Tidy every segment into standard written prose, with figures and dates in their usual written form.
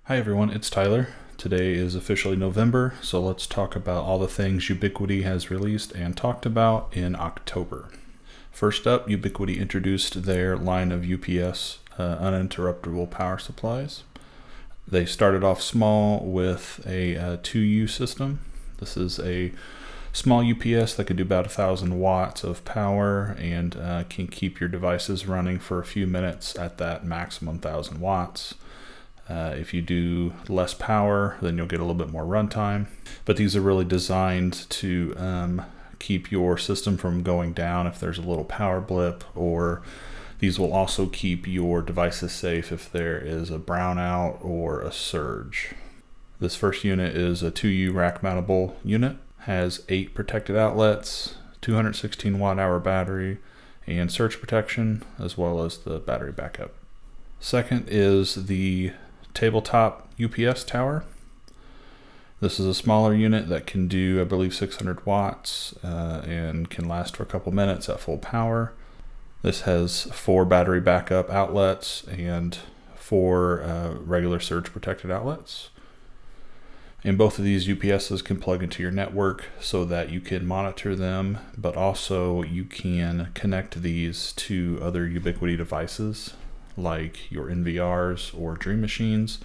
Hi everyone, it's Tyler. Today is officially November, so let's talk about all the things Ubiquiti has released and talked about in October. First up, Ubiquiti introduced their line of UPS uninterruptible power supplies. They started off small with a 2U system. This is a small UPS that can do about 1,000 watts of power and can keep your devices running for a few minutes at that maximum 1,000 watts. If you do less power, then you'll get a little bit more runtime. But these are really designed to keep your system from going down if there's a little power blip, or these will also keep your devices safe if there is a brownout or a surge. This first unit is a 2U rack mountable unit, has 8 protected outlets, 216 watt hour battery, and surge protection, as well as the battery backup. Second is the tabletop UPS tower. This is a smaller unit that can do, I believe, 600 watts and can last for a couple minutes at full power. This has 4 battery backup outlets and 4 regular surge protected outlets. And both of these UPSs can plug into your network so that you can monitor them, but also you can connect these to other Ubiquiti devices like your NVRs or Dream Machines,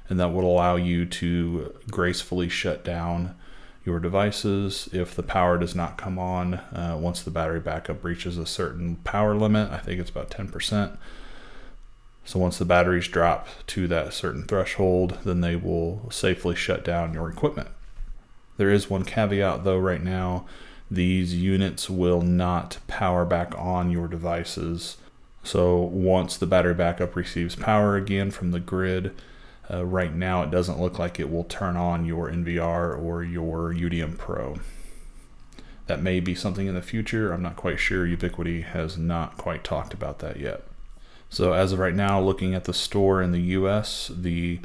and that will allow you to gracefully shut down your devices if the power does not come on once the battery backup reaches a certain power limit. I think it's about 10%. So once the batteries drop to that certain threshold, then they will safely shut down your equipment. There is one caveat though right now. These units will not power back on your devices. So once the battery backup receives power again from the grid, right now it doesn't look like it will turn on your NVR or your UDM Pro. That may be something in the future. I'm not quite sure. Ubiquiti has not quite talked about that yet. So as of right now, looking at the store in the US, the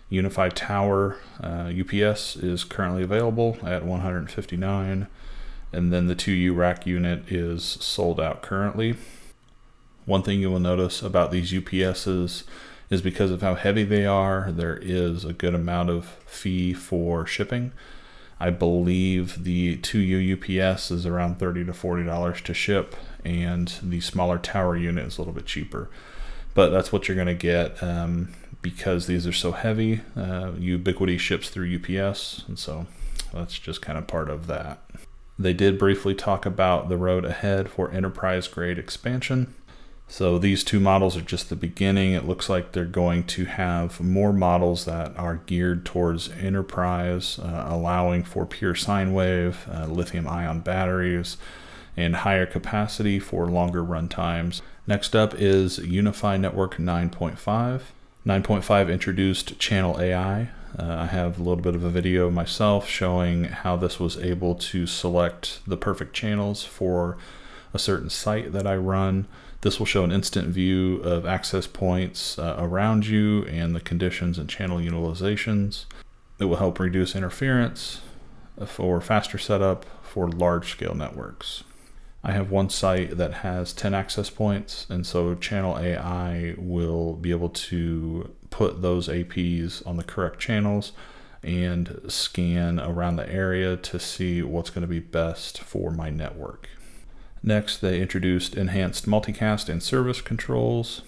Unified Tower UPS is currently available at $159, and then the 2U rack unit is sold out currently. One thing you will notice about these UPSs is because of how heavy they are, there is a good amount of fee for shipping. I believe the 2U UPS is around $30 to $40 to ship, and the smaller tower unit is a little bit cheaper. But that's what you're going to get because these are so heavy. Ubiquiti ships through UPS, and so that's just kind of part of that. They did briefly talk about the road ahead for enterprise-grade expansion. So these 2 models are just the beginning. It looks like they're going to have more models that are geared towards enterprise, allowing for pure sine wave, lithium-ion batteries, and higher capacity for longer run times. Next up is Unify Network 9.5. 9.5 introduced channel AI. I have a little bit of a video myself showing how this was able to select the perfect channels for a certain site that I run. This will show an instant view of access points around you and the conditions and channel utilizations. It will help reduce interference for faster setup for large-scale networks. I have one site that has 10 access points, and so channel AI will be able to put those APs on the correct channels and scan around the area to see what's going to be best for my network. Next, they introduced enhanced multicast and service controls.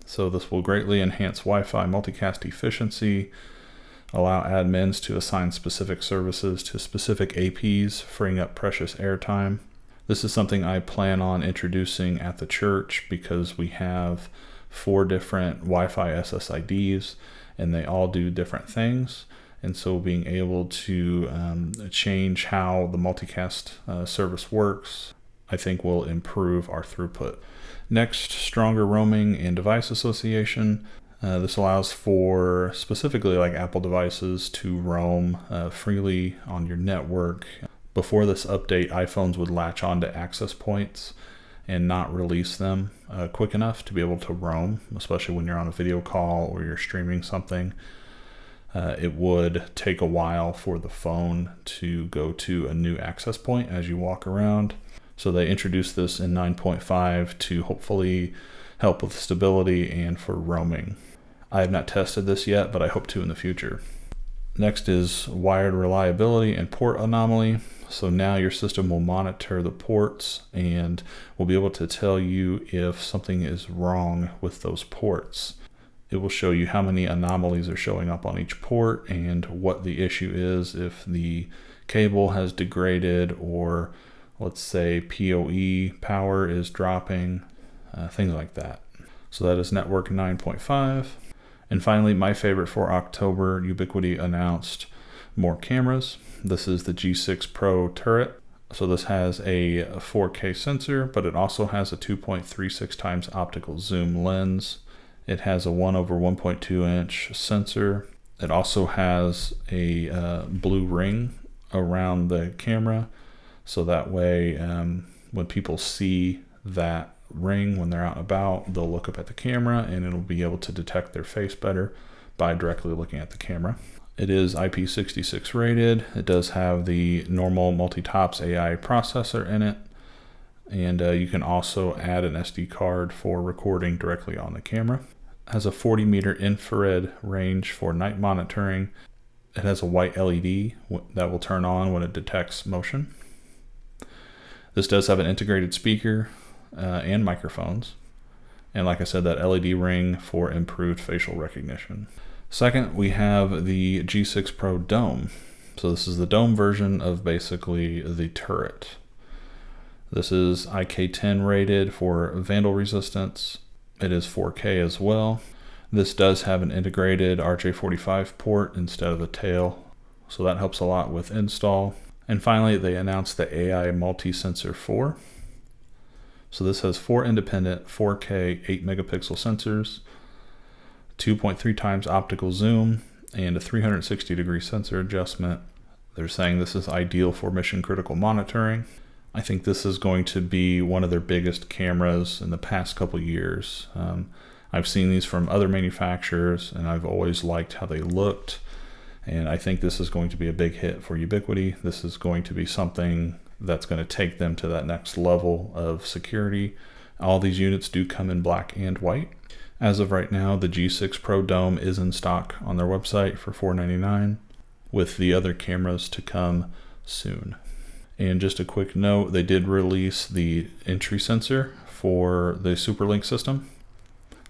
So this will greatly enhance Wi-Fi multicast efficiency, allow admins to assign specific services to specific APs, freeing up precious airtime. This is something I plan on introducing at the church because we have 4 different Wi-Fi SSIDs and they all do different things. And so being able to change how the multicast service works, I think will improve our throughput. Next, stronger roaming and device association. This allows for specifically like Apple devices to roam freely on your network. Before this update, iPhones would latch onto access points and not release them quick enough to be able to roam, especially when you're on a video call or you're streaming something. It would take a while for the phone to go to a new access point as you walk around. So they introduced this in 9.5 to hopefully help with stability and for roaming. I have not tested this yet, but I hope to in the future. Next is wired reliability and port anomaly. So now your system will monitor the ports and will be able to tell you if something is wrong with those ports. It will show you how many anomalies are showing up on each port and what the issue is, if the cable has degraded, or let's say PoE power is dropping, things like that. So that is network 9.5. And finally, my favorite for October, Ubiquiti announced more cameras. This is the G6 Pro turret. So this has a 4K sensor, but it also has a 2.36 times optical zoom lens. It has a 1/1.2 inch sensor. It also has a blue ring around the camera. So that way, when people see that ring when they're out and about, they'll look up at the camera and it'll be able to detect their face better by directly looking at the camera. It is IP66 rated. It does have the normal multi-tops AI processor in it. And you can also add an SD card for recording directly on the camera. It has a 40-meter infrared range for night monitoring. It has a white LED that will turn on when it detects motion. This does have an integrated speaker and microphones. And like I said, that LED ring for improved facial recognition. Second, we have the G6 Pro Dome. So this is the dome version of basically the turret. This is IK10 rated for vandal resistance. It is 4K as well. This does have an integrated RJ45 port instead of a tail, so that helps a lot with install. And finally, they announced the AI Multi-Sensor 4. So this has 4 independent 4K 8 megapixel sensors, 2.3 times optical zoom, and a 360-degree sensor adjustment. They're saying this is ideal for mission critical monitoring. I think this is going to be one of their biggest cameras in the past couple years. I've seen these from other manufacturers and I've always liked how they looked. And I think this is going to be a big hit for Ubiquiti. This is going to be something that's going to take them to that next level of security. All these units do come in black and white. As of right now, the G6 Pro Dome is in stock on their website for $499, with the other cameras to come soon. And just a quick note, they did release the entry sensor for the SuperLink system.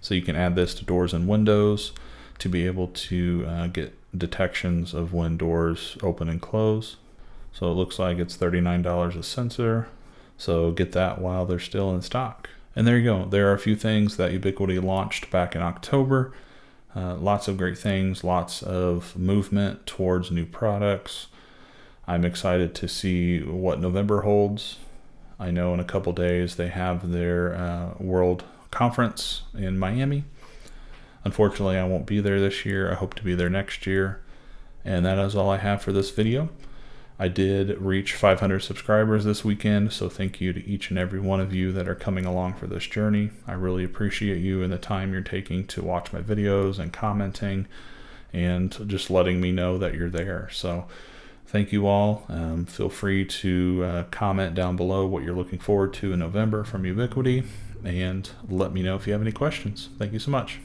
So you can add this to doors and windows to be able to get detections of when doors open and close. So it looks like it's $39 a sensor. So get that while they're still in stock. And there you go. There are a few things that Ubiquiti launched back in October. Lots of great things, lots of movement towards new products. I'm excited to see what November holds. I know in a couple days they have their World Conference in Miami. Unfortunately, I won't be there this year. I hope to be there next year. And that is all I have for this video. I did reach 500 subscribers this weekend, so thank you to each and every one of you that are coming along for this journey. I really appreciate you and the time you're taking to watch my videos and commenting and just letting me know that you're there. So thank you all. Feel free to comment down below what you're looking forward to in November from Ubiquiti, and let me know if you have any questions. Thank you so much.